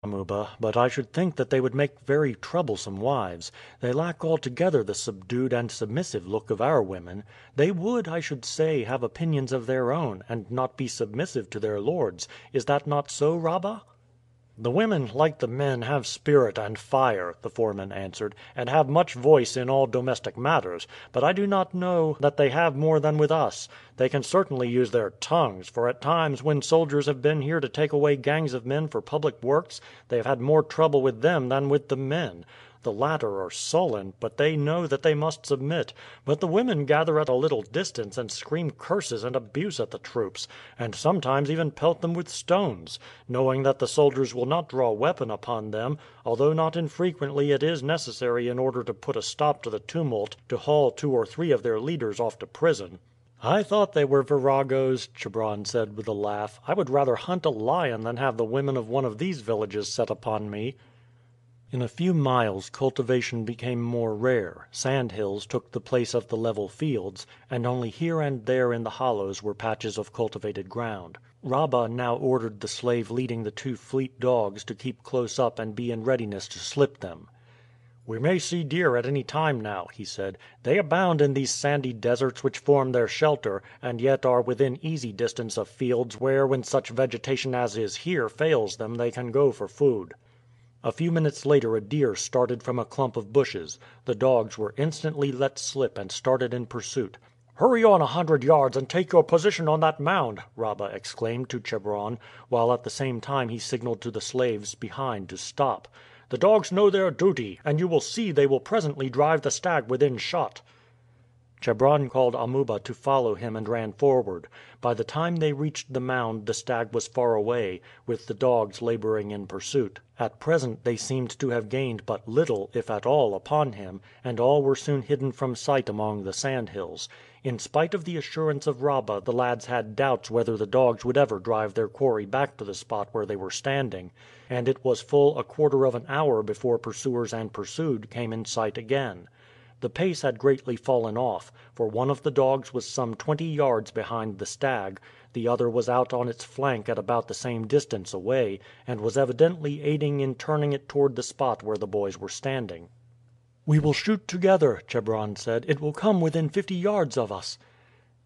Amuba, but I should think that they would make very troublesome wives. They lack altogether the subdued and submissive look of our women. They would, I should say, have opinions of their own, and not be submissive to their lords. Is that not so, Rabah?" "The women, like the men, have spirit and fire," the foreman answered, "and have much voice in all domestic matters; but I do not know that they have more than with us. They can certainly use their tongues, for at times when soldiers have been here to take away gangs of men for public works they have had more trouble with them than with the men. The latter are sullen, but they know that they must submit; but the women gather at a little distance and scream curses and abuse at the troops, and sometimes even pelt them with stones, knowing that the soldiers will not draw weapon upon them, although not infrequently it is necessary in order to put a stop to the tumult to haul 2 or 3 of their leaders off to prison." "I thought they were viragos," Chebron said with a laugh. "I would rather hunt a lion than have the women of one of these villages set upon me." In a few miles cultivation became more rare, sand hills took the place of the level fields, and only here and there in the hollows were patches of cultivated ground. Rabah now ordered the slave leading the 2 fleet dogs to keep close up and be in readiness to slip them. "We may see deer at any time now," he said. "They abound in these sandy deserts which form their shelter, and yet are within easy distance of fields where when such vegetation as is here fails them they can go for food." A few minutes later a deer started from a clump of bushes. The dogs were instantly let slip and started in pursuit. "Hurry on 100 yards and take your position on that mound!" Rabah exclaimed to Chebron, while at the same time he signaled to the slaves behind to stop. "The dogs know their duty, and you will see they will presently drive the stag within shot." Chebron called Amuba to follow him and ran forward. By the time they reached the mound the stag was far away, with the dogs laboring in pursuit. At present they seemed to have gained but little, if at all, upon him, and all were soon hidden from sight among the sandhills. In spite of the assurance of Rabah the lads had doubts whether the dogs would ever drive their quarry back to the spot where they were standing, and it was full a quarter of an hour before pursuers and pursued came in sight again. The pace had greatly fallen off, for one of the dogs was some 20 yards behind the stag, the other was out on its flank at about the same distance away, and was evidently aiding in turning it toward the spot where the boys were standing. "We will shoot together," Chebron said. "It will come within 50 yards of us."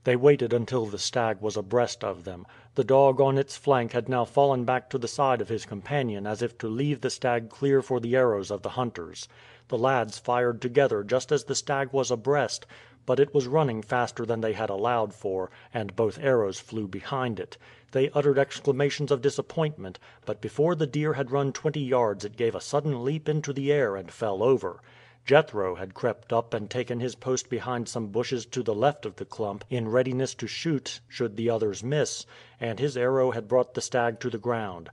They waited until the stag was abreast of them. The dog on its flank had now fallen back to the side of his companion as if to leave the stag clear for the arrows of the hunters. The lads fired together just as the stag was abreast, but it was running faster than they had allowed for, and both arrows flew behind it. They uttered exclamations of disappointment, but before the deer had run 20 yards it gave a sudden leap into the air and fell over. Jethro had crept up and taken his post behind some bushes to the left of the clump in readiness to shoot should the others miss, and his arrow had brought the stag to the ground.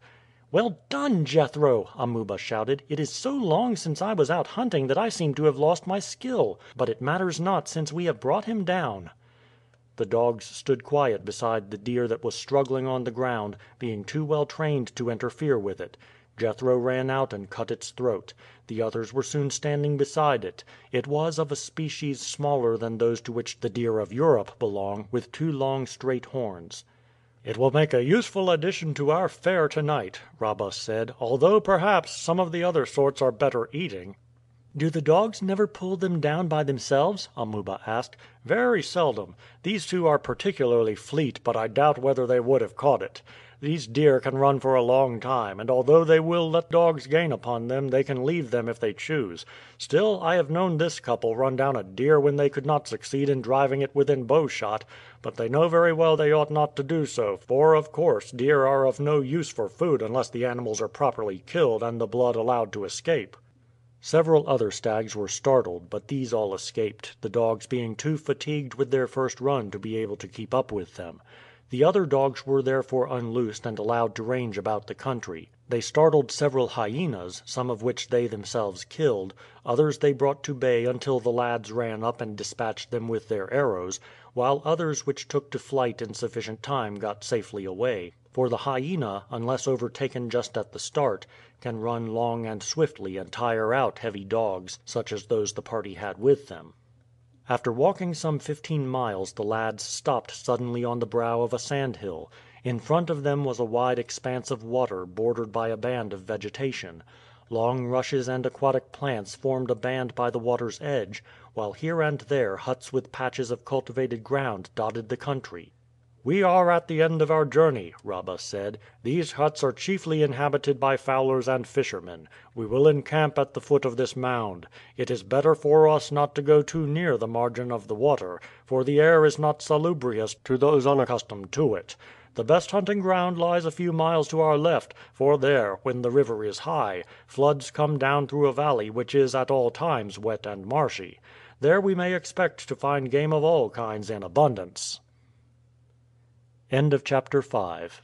"Well done, Jethro!" Amuba shouted. "It is so long since I was out hunting that I seem to have lost my skill; but it matters not since we have brought him down." The dogs stood quiet beside the deer that was struggling on the ground, being too well trained to interfere with it. Jethro ran out and cut its throat. The others were soon standing beside it. It was of a species smaller than those to which the deer of Europe belong, with 2 long straight horns. "It will make a useful addition to our fare tonight," Rabah said, "although perhaps some of the other sorts are better eating." "Do the dogs never pull them down by themselves?" Amuba asked. "Very seldom. These 2 are particularly fleet, but I doubt whether they would have caught it. These deer can run for a long time, and although they will let dogs gain upon them they can leave them if they choose. Still, I have known this couple run down a deer when they could not succeed in driving it within bow shot, but they know very well they ought not to do so, for, of course, deer are of no use for food unless the animals are properly killed and the blood allowed to escape." Several other stags were startled, but these all escaped, the dogs being too fatigued with their first run to be able to keep up with them. The other dogs were therefore unloosed and allowed to range about the country. They startled several hyenas, some of which they themselves killed, others they brought to bay until the lads ran up and dispatched them with their arrows, while others which took to flight in sufficient time got safely away; for the hyena, unless overtaken just at the start, can run long and swiftly and tire out heavy dogs, such as those the party had with them. After walking some 15 miles the lads stopped suddenly on the brow of a sandhill. In front of them was a wide expanse of water bordered by a band of vegetation. Long rushes and aquatic plants formed a band by the water's edge, while here and there huts with patches of cultivated ground dotted the country. "We are at the end of our journey," Rabah said. "These huts are chiefly inhabited by fowlers and fishermen. We will encamp at the foot of this mound. It is better for us not to go too near the margin of the water, for the air is not salubrious to those unaccustomed to it. The best hunting ground lies a few miles to our left, for there, when the river is high, floods come down through a valley which is at all times wet and marshy. There we may expect to find game of all kinds in abundance." End of chapter 5.